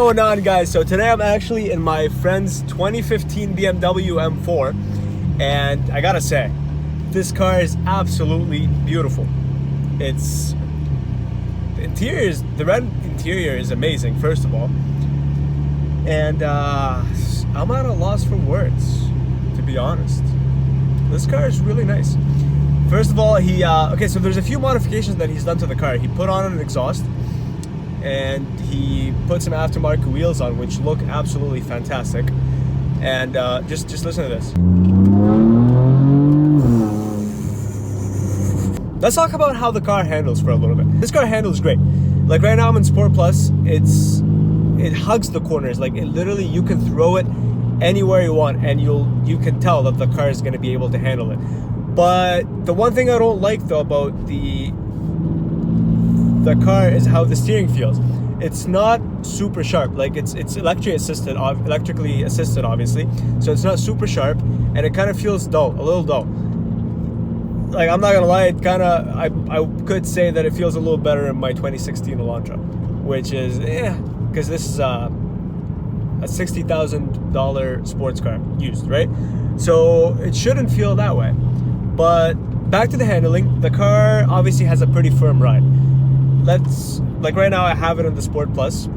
going on, guys? So today I'm actually in my friend's 2015 BMW M4, and I gotta say, this car is absolutely beautiful. The red interior is amazing, first of all, and I'm at a loss for words, to be honest. This car is really nice. First of all, so there's a few modifications that he's done to the car. He put on an exhaust, and he put some aftermarket wheels on, which look absolutely fantastic. And just listen to this. Let's talk about how the car handles for a little bit. This car handles great. Like right now I'm in Sport Plus. It hugs the corners. Like it literally, you can throw it anywhere you want, and you can tell that the car is going to be able to handle it. But the one thing I don't like though about the car is how the steering feels. It's not super sharp. Like it's electrically assisted, obviously. So it's not super sharp, and it kind of feels dull, a little dull. Like I'm not gonna lie, I could say that it feels a little better in my 2016 Elantra, which is because this is a $60,000 sports car used, right? So it shouldn't feel that way. But back to the handling, the car obviously has a pretty firm ride. Like right now I have it in the Sport Plus.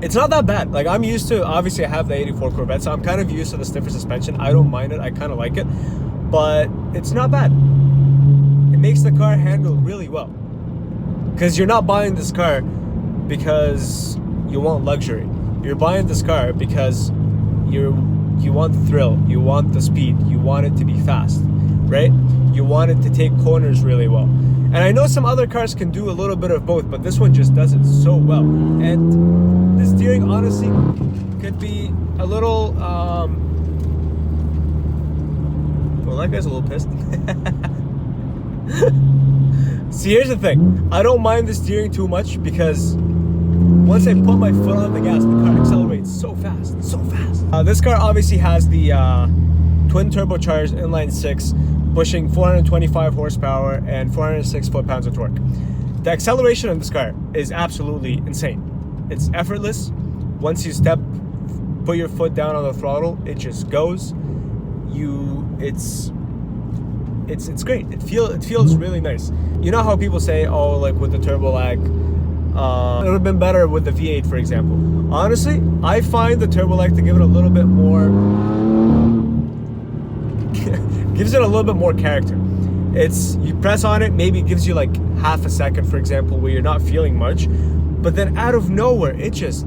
It's not that bad. Like I'm used to, obviously I have the 84 Corvette, so I'm kind of used to the stiffer suspension. I don't mind it, I kind of like it, but it's not bad. It makes the car handle really well. Because you're not buying this car because you want luxury. You're buying this car because you want the thrill, you want the speed, you want it to be fast, right? You want it to take corners really well. And I know some other cars can do a little bit of both, but this one just does it so well. And the steering, honestly, could be a little, well, that guy's a little pissed. See, here's the thing. I don't mind the steering too much because once I put my foot on the gas, the car accelerates so fast, so fast. This car obviously has the twin turbocharged inline six, pushing 425 horsepower and 406 foot-pounds of torque. The acceleration of this car is absolutely insane. It's effortless. Once you put your foot down on the throttle, it just goes. It's great. It feels really nice. You know how people say, oh, like with the turbo lag, it would have been better with the V8, for example. Honestly, I find the turbo lag to give it a little bit more gives it a little bit more character. You press on it, maybe it gives you like half a second, for example, where you're not feeling much, but then out of nowhere, it just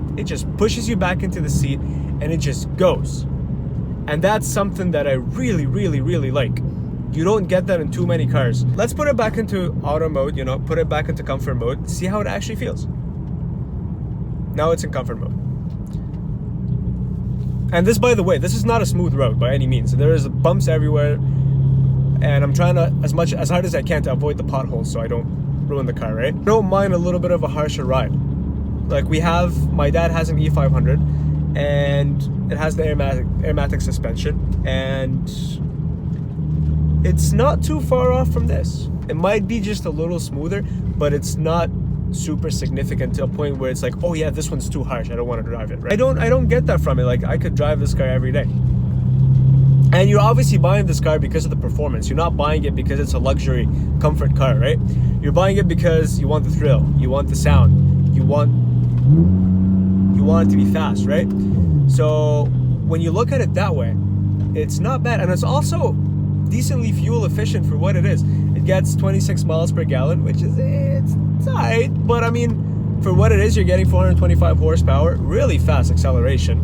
pushes you back into the seat and it just goes. And that's something that I really, really, really like. You don't get that in too many cars. Let's put it back into auto mode, put it back into comfort mode, see how it actually feels. Now it's in comfort mode. And this, by the way, this is not a smooth road by any means. There is bumps everywhere, and I'm trying to, as hard as I can, to avoid the potholes so I don't ruin the car, right? I don't mind a little bit of a harsher ride. Like my dad has an E500, and it has the airmatic suspension, and it's not too far off from this. It might be just a little smoother, but it's not super significant to a point where it's like, oh yeah, this one's too harsh, I don't want to drive it, right? I don't get that from it. Like I could drive this car every day. And you're obviously buying this car because of the performance. You're not buying it because it's a luxury comfort car, right? You're buying it because you want the thrill, you want the sound, you want it to be fast, right? So when you look at it that way, it's not bad. And it's also decently fuel efficient for what it is. It gets 26 miles per gallon, which is, it's tight, but I mean, for what it is, you're getting 425 horsepower, really fast acceleration,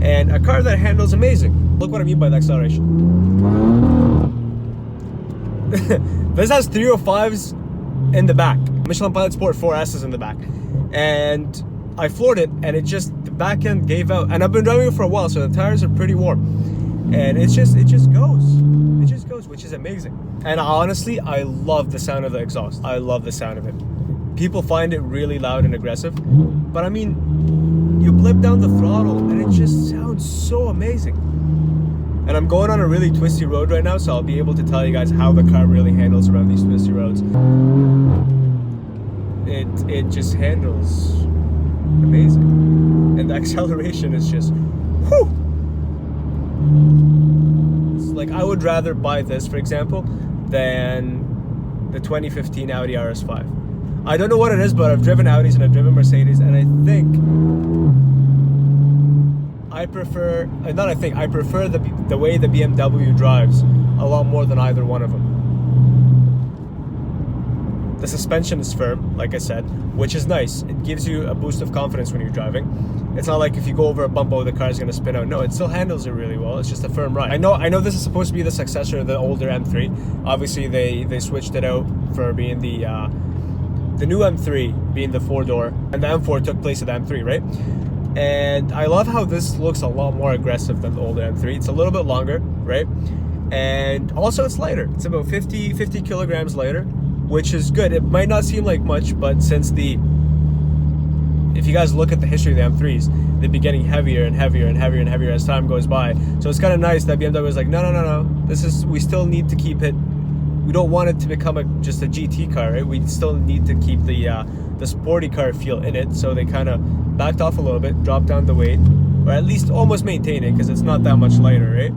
and a car that handles amazing. Look what I mean by the acceleration. This has 305s in the back. Michelin Pilot Sport 4S is in the back. And I floored it, and the back end gave out, and I've been driving it for a while, so the tires are pretty warm. And it just goes. It just goes, which is amazing. And honestly, I love the sound of the exhaust. I love the sound of it. People find it really loud and aggressive, but I mean, you blip down the throttle and it just sounds so amazing. And I'm going on a really twisty road right now, so I'll be able to tell you guys how the car really handles around these twisty roads. It just handles amazing. And the acceleration is just, whew! It's like, I would rather buy this, for example, than the 2015 Audi RS5. I don't know what it is, but I've driven Audis and I've driven Mercedes, and I prefer the way the BMW drives a lot more than either one of them. The suspension is firm, like I said, which is nice. It gives you a boost of confidence when you're driving. It's not like if you go over a bump, oh, the car's gonna spin out. No, it still handles it really well. It's just a firm ride. I know this is supposed to be the successor of the older M3. Obviously, they switched it out for being the new M3 being the 4-door, and the M4 took place of the M3, right? And I love how this looks a lot more aggressive than the older M3. It's a little bit longer, right? And also it's lighter. It's about 50 kilograms lighter, which is good. It might not seem like much, but if you guys look at the history of the M3s, they'd be getting heavier and heavier and heavier and heavier as time goes by. So it's kind of nice that BMW was like, no. We still need to keep it. We don't want it to become just a GT car, right? We still need to keep the sporty car feel in it. So they kind of backed off a little bit, dropped down the weight, or at least almost maintain it, because it's not that much lighter, right?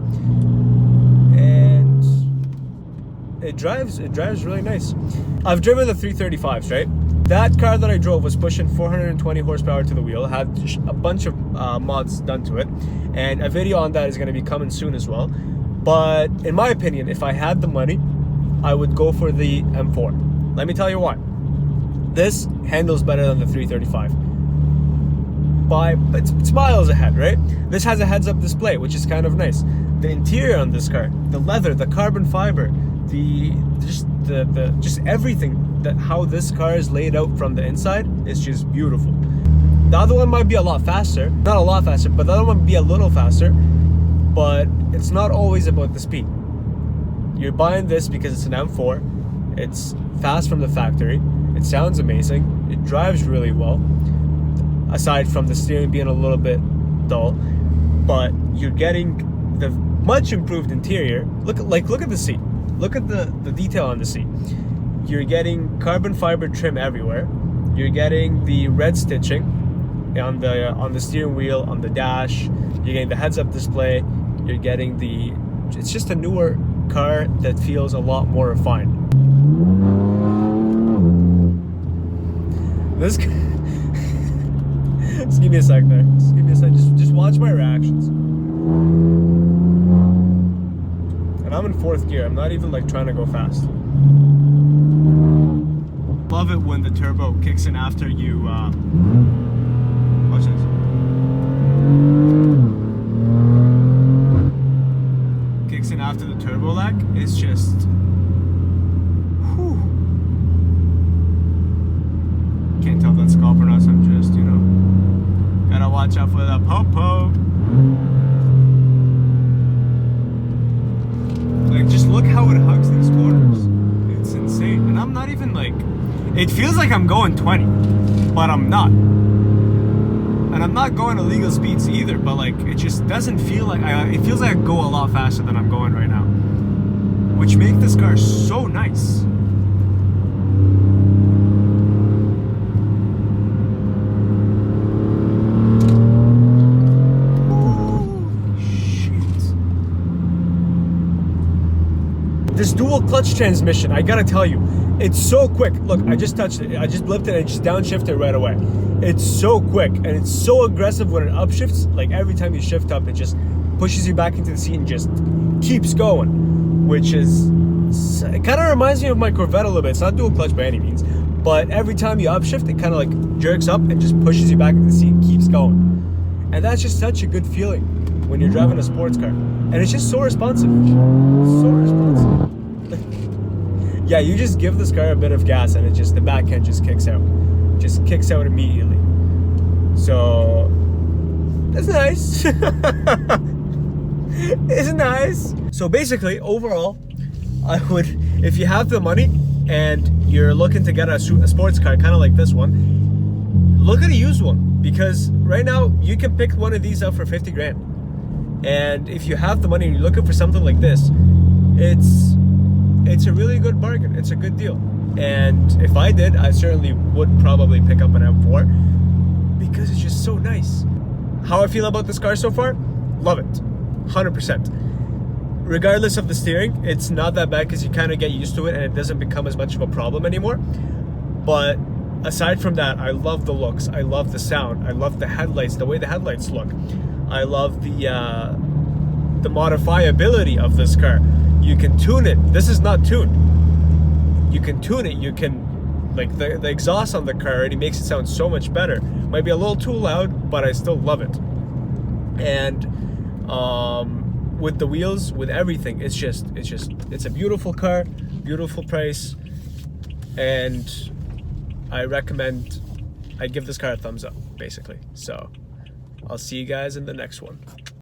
And it drives really nice. I've driven the 335s, right? That car that I drove was pushing 420 horsepower to the wheel, had a bunch of mods done to it, and a video on that is going to be coming soon as well. But in my opinion, if I had the money, I would go for the M4. Let me tell you why. This handles better than the 335. It's miles ahead, right? This has a heads-up display, which is kind of nice. The interior on this car, the leather, the carbon fiber, just everything, how this car is laid out from the inside is just beautiful. The other one might be a lot faster, not a lot faster, but the other one might be a little faster, but it's not always about the speed. You're buying this because it's an M4, it's fast from the factory, it sounds amazing, it drives really well, aside from the steering being a little bit dull, but you're getting the much improved interior. Look at the seat. Look at the detail on the seat. You're getting carbon fiber trim everywhere. You're getting the red stitching on the steering wheel, on the dash. You're getting the heads-up display. You're getting it's just a newer car that feels a lot more refined. Just give me a sec there. Just give me a sec. Just watch my reactions. And I'm in 4th gear. I'm not even like trying to go fast. Love it when the turbo kicks in after you. Watch this. Kicks in after the turbo lag. It's just. Whew. Can't tell if that's scalp or not, so I'm just, gotta watch out for that po-po. Like, just look how it hugs these corners. It's insane. And I'm not even like, it feels like I'm going 20, but I'm not. And I'm not going illegal speeds either, but like, it just doesn't feel like, it feels like I go a lot faster than I'm going right now. Which make this car so nice. This dual clutch transmission, I gotta tell you, it's so quick. Look, I just touched it. I just blipped it and I just downshifted right away. It's so quick and it's so aggressive when it upshifts. Like every time you shift up, it just pushes you back into the seat and just keeps going, which is, it kind of reminds me of my Corvette a little bit. It's not dual clutch by any means, but every time you upshift, it kind of like jerks up and just pushes you back into the seat and keeps going. And that's just such a good feeling when you're driving a sports car. And it's just so responsive. So responsive. Yeah, you just give this car a bit of gas and the back end just kicks out. Just kicks out immediately. So, that's nice. It's nice. So basically, overall, I would, if you have the money and you're looking to get a sports car, kind of like this one, look at a used one. Because right now, you can pick one of these up for 50 grand. And if you have the money and you're looking for something like this, it's a really good bargain. It's a good deal. And if I did, I certainly would probably pick up an M4 because just so nice. How I feel about this car so far? Love it, 100%. Regardless of the steering, it's not that bad because you kind of get used to it and it doesn't become as much of a problem anymore. But aside from that, I love the looks, I love the sound, I love the headlights, the way the headlights look. I love the modifiability of this car. You can tune it. This is not tuned. You can tune it. You can, like, the exhaust on the car already makes it sound so much better. Might be a little too loud, but I still love it. And with the wheels, with everything, it's a beautiful car, beautiful price, and I give this car a thumbs up, basically. So I'll see you guys in the next one.